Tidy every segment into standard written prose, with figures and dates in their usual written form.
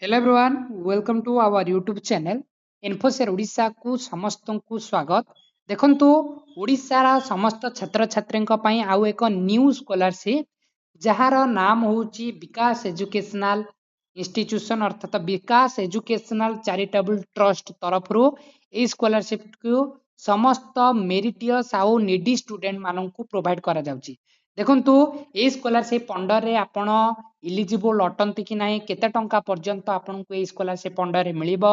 Hello everyone, welcome to our YouTube channel Infosher Odisha को समस्तଙ୍କୁ स्वागत देखंतु ओडिशार समस्त छात्र छात्रीଙ୍କ ପାଇଁ ଆଉ ଏକ ନ୍ୟू ସ୍କଲାରशिପ ଯାହାର ନାମ ହେଉଛି ବିକାଶ ଏଜୁକେଶନାଲ ଇନଷ୍ଟିଚ୍ୟୁସନ ଅର୍ଥାତ ବିକାଶ ଏଜୁକେଶନାଲ ଚାରିଟେବଲ ଟ୍ରଷ୍ଟ ତରଫରୁ ଏହି ସ୍କଲାରशिପକୁ ସମସ୍ତ ମେରିଟିୟସ୍ ଆଉ ନିଡି ଷ୍ଟୁଡେଣ୍ଟ ମାନଙ୍କୁ ପ୍ରୋଭାଇଡ କରାଯାଉଛି ଦେଖନ୍ତୁ ଏହି ସ୍କଲାରशिପ ଅଣ୍ଡରରେ ଆପଣ ଇଲିଜିବଲ ଅଟନ୍ତି କି ନାହିଁ କେତେ ଟଙ୍କା ପର୍ଯ୍ୟନ୍ତ ଆପଣଙ୍କୁ ଏହି ସ୍କଲାରशिପ ଅଣ୍ଡରରେ ମିଳିବ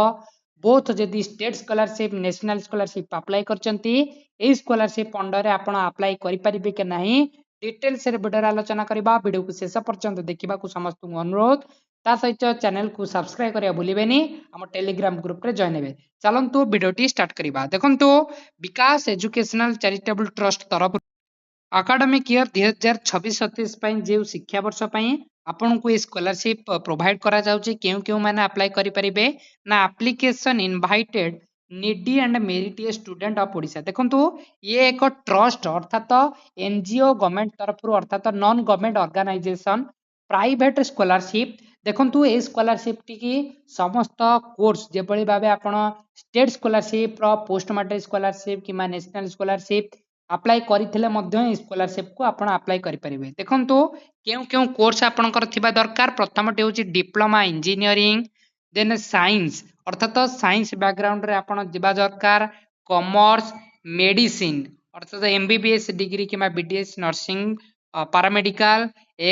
ବୋଥ ଯଦି ଷ୍ଟେଟ ସ୍କଲାରशिପ ନ୍ୟାସନାଲ ସ୍କଲାରशिପ ଆପ୍ଲାଏ କରିଛନ୍ତି ଏହି ସ୍କଲାରशिପ ଅଣ୍ଡରରେ ଆପଣ ଆପ୍ଲାଏ କରିପାରିବେ କି ନାହିଁ ଡିଟେଲ୍ସରେ ଭିଡ଼ିଓରେ ଆଲୋଚନା କରିବା ଭିଡ଼ିଓକୁ ଶେଷ ପର୍ଯ୍ୟନ୍ତ ଦେଖିବାକୁ ସମସ୍ତଙ୍କୁ ଅନୁରୋଧ ତା ସହିତ ଚ୍ୟାନେଲକୁ ସବସ୍କ୍ରାଇବ କରିବା ଭୁଲିବେନି ଆମ ଟେଲିଗ୍ରାମ ଗ୍ରୁପରେ ଜଏନ୍ ହେବେ ଚାଲନ୍ତୁ ଭିଡ଼ିଓଟି ଷ୍ଟାର୍ଟ କରିବା ଦେଖନ୍ତୁ ବିକାଶ ଏଜୁକେଶନାଲ ଚାରିଟେବଲ ଟ୍ରଷ୍ଟ ତରଫରୁ ଆକାଡେମିକ ଇୟର 2026-27 ପାଇଁ ଯେଉଁ ଶିକ୍ଷାବର୍ଷ ପାଇଁ ଆପଣଙ୍କୁ ଏ ସ୍କଲାରशिପ ପ୍ରୋଭାଇଡ କରାଯାଉଛି କେଉଁମାନେ ଆପ୍ଲାଏ କରିପାରିବେ ନା application invited needy and meritorious student of Odisha ଦେଖନ୍ତୁ ଇଏ ଏକ ଟ୍ରଷ୍ଟ ଅର୍ଥାତ ଏନଜିଓ ଗଭର୍ଣ୍ଣମେଣ୍ଟ ତରଫରୁ ଅର୍ଥାତ non government organisation private scholarship ଦେଖନ୍ତୁ এই ସ୍କଲାରशिପଟି କି ସମସ୍ତ କୋର୍ସ ଯେଭଳି ଭାବେ ଆପଣ ଷ୍ଟେଟ ସ୍କଲାରशिପର ପୋଷ୍ଟ ମାଟ୍ରିକ ସ୍କଲାରशिପ କିମ୍ବା ନ୍ୟାସନାଲ ସ୍କଲାରशिପ ଆପ୍ଲାଏ କରିଥିଲେ ମଧ୍ୟ এই ସ୍କଲାରशिପକୁ ଆପଣ ଆପ୍ଲାଏ କରିପାରିବେ ଦେଖନ୍ତୁ କେଉଁ କୋର୍ସ ଆପଣଙ୍କର ଥିବା ଦରକାର ପ୍ରଥମଟି ହେଉଛି ଡିପ୍ଲୋମା ଇଞ୍ଜିନିୟରିଂ ଦେନ୍ ସାଇନ୍ସ ଅର୍ଥାତ ସାଇନ୍ସ ବ୍ୟାକଗ୍ରାଉଣ୍ଡରେ ଆପଣ ଯିବା ଦରକାର କମର୍ସ ମେଡିସିନ ଅର୍ଥାତ ଏମବିବିଏସ୍ ଡିଗ୍ରୀ କିମ୍ବା BDS nursing paramedical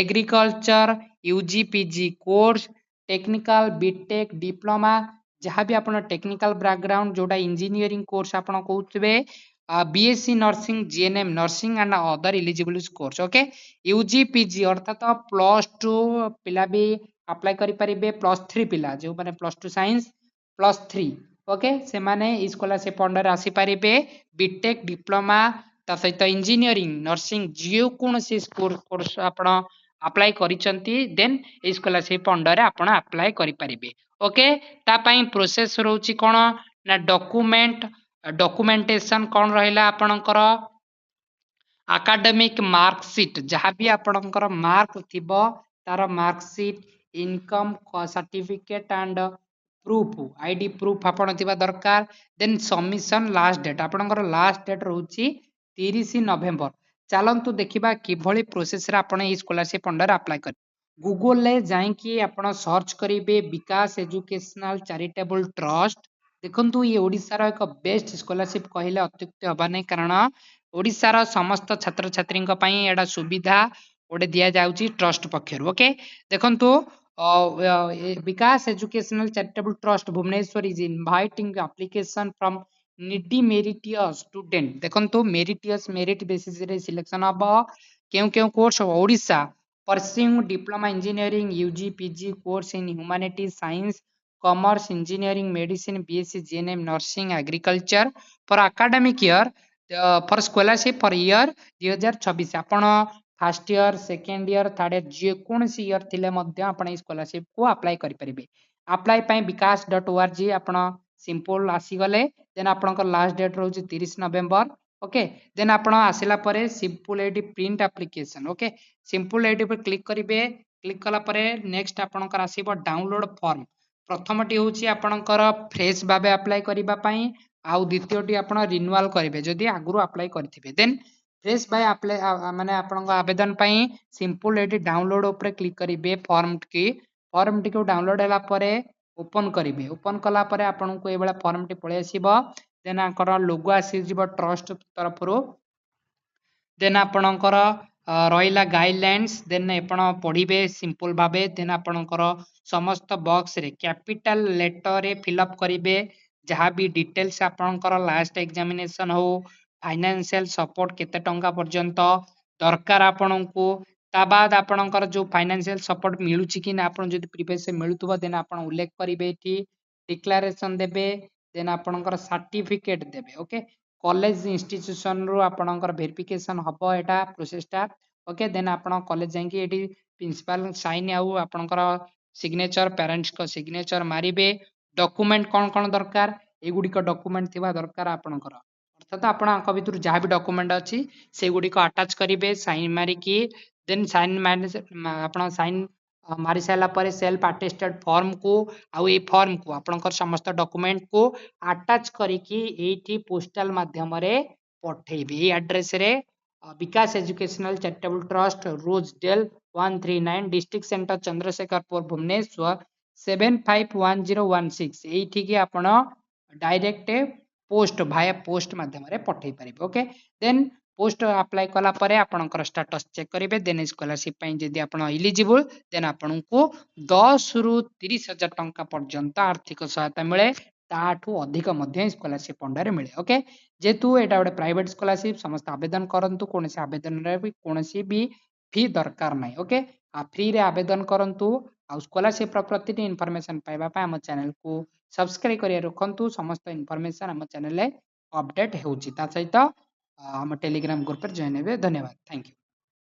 agriculture UG PG course technical BTech diploma जहाँ भी आपण टेक्निकल बैकग्राउंड जोटा इंजीनियरिंग कोर्स आपण कहते BSc nursing GNM nursing and other eligible course okay UG PG अर्थात +2 पिला भी अप्लाई करि परिबे +3 पिला जो माने +2 साइंस +3 ओके से माने स्कॉलरशिप अंडर आसी परिबे बीटेक डिप्लोमा ता सहित इंजीनियरिंग नर्सिंग जो कोनोसी कोर्स आपण अप्लाई करिसंती देन ए स्कॉलरशिप अंडर आपण अप्लाई करि परिबे ओके ता पई प्रोसेस रहउची कोन ना डॉक्यूमेंटेशन कौन रहिला आपणकर एकेडमिक मार्कशीट जहाँ भी आपणकर मार्क थिबो तार marksheet income certificate and proof ID proof आपण थिबा दरकार देन सबमिशन लास्ट डेट आपणकर लास्ट डेट रहउची 30 नवेम्बर चलंतु देखिबा किभली प्रोसेस रे आपण ई स्कॉलरशिप अंडर अप्लाई कर गूगल ले जाई आपण सर्च करिवे विकास एजुकेशनल चैरिटेबल ट्रस्ट देखंतु ये ओडिशार एक बेस्ट स्कॉलरशिप कहले अत्युक्ति हबा नै कारण ओडिशार समस्त छात्र छात्री एटा सुविधा गोटे दिया जाउची ट्रस्ट पक्षर ओके देखंतु Vikas educational charitable trust Bhubaneswar is inviting application from needy meritorious student देखंतु मेरिट बेसिस रे सिलेक्शन हबो केउ course Odisha pursuing diploma engineering UG PG course in humanities science commerce engineering medicine bsc gnm nursing agriculture for academic year for scholarship for year 2026 आपण first year second year third year जे कोनसी year थिले मध्य आपण ई scholarship को apply करि परिबे apply पई vikas.org आपण सिंपल आसी गले देन आपनकर लास्ट डेट रहउची 30 नवंबर ओके देन आपण आसिला परे सिंपल एडी प्रिंट एप्लीकेशन ओके सिंपल एडी पर क्लिक करिवे क्लिक कला परे नेक्स्ट आपनकर आसीबो डाउनलोड फॉर्म प्रथमटी होची आपनकर फ्रेश भाबे अप्लाई करिबा पई आउ द्वितीयटी आपण रिन्यूअल करिवे जदि आगुरु अप्लाई करथिबे देन फ्रेश बाय अप्लाई माने आपनका आवेदन पई सिंपल एडी डाउनलोड ऊपर क्लिक करिवे फॉर्म टी को डाउनलोड हला परे ओपन करिवे ओपन कला परे आपनको ए बेला फॉर्म टी पळे आसीबो देन आकर लोगो आसी जिवो ट्रस्ट तरफरो देन आपणकर रहिला गाइडलाइंस देन आपण पढिबे सिंपल भाबे देन आपणकर समस्त बॉक्स रे कैपिटल लेटर रे फिल अप करिवे जहाँ भी डिटेल्स आपणकर लास्ट एग्जामिनेशन हो फाइनेंशियल सपोर्ट केते टंका पर्यंत दरकार आपणको ता बाद आपणकर जो फाइनेंशियल सपोर्ट मिलुची कि ना आपण जदि प्रीवियस से मिलुतबो देन आपण उल्लेख करिवे एठी डिक्लेरेशन देबे देन आपणकर सर्टिफिकेट देबे ओके कॉलेज इंस्टीट्यूशन रो आपणकर वेरिफिकेशन हबो एटा प्रोसेसटा ओके देन आपण कॉलेज जाई कि एठी प्रिंसिपल साइन आउ आपणकर सिग्नेचर पेरेंट्स को सिग्नेचर मारिबे डॉक्यूमेंट कौन दरकार एगुडी को डॉक्यूमेंट थिबा दरकार आपणकर अर्थात आपण भितर जहाँ भी डॉक्यूमेंट अच्छी से गुडी को अटैच करिवे साइन मारिकी देन साइन आपण साइन मारी सारा पर सेल्फ अटेस्टेड फॉर्म को आउ ए फॉर्म को आपनकर समस्त डॉक्यूमेंट को अटैच करिकी एठी पोस्टल माध्यम रे पठेबे ए एड्रेस रे Vikas educational charitable trust Rosedale 139 district centre Chandrasekharpur Bhubaneswar 751016 एठी की आपण डायरेक्ट पोस्ट भाया पोस्ट माध्यम रे पठेई परिबे ओके देन पोस्ट अप्लाई कला परे आपनकर स्टेटस चेक करेंगे देन स्कॉलरशिप जदि आप इलिजिबल देन आपन को 10 रु 30,000 टंका पर्यंत आर्थिक सहायता मिले ताठू अधिक स्कॉलरशिप अंडर मिले ओके जेहेतु एटा गोटे प्राइवेट स्कॉलरशिप समस्त आवेदन करंतु कोनोसी आवेदन रे भी कोनोसी भी फी दरकार नाही ओके आ फ्री रे आवेदन करंतु आ स्कॉलरशिप प्रतिटी इनफॉरमेशन पाइबा पा हम चैनल को सब्सक्राइब करिया रखंतु समस्त इनफॉरमेशन हम चैनल रे अपडेट होउची ता सहित हम टेलीग्राम ग्रुप पर जॉइन हेबे धन्यवाद थैंक यू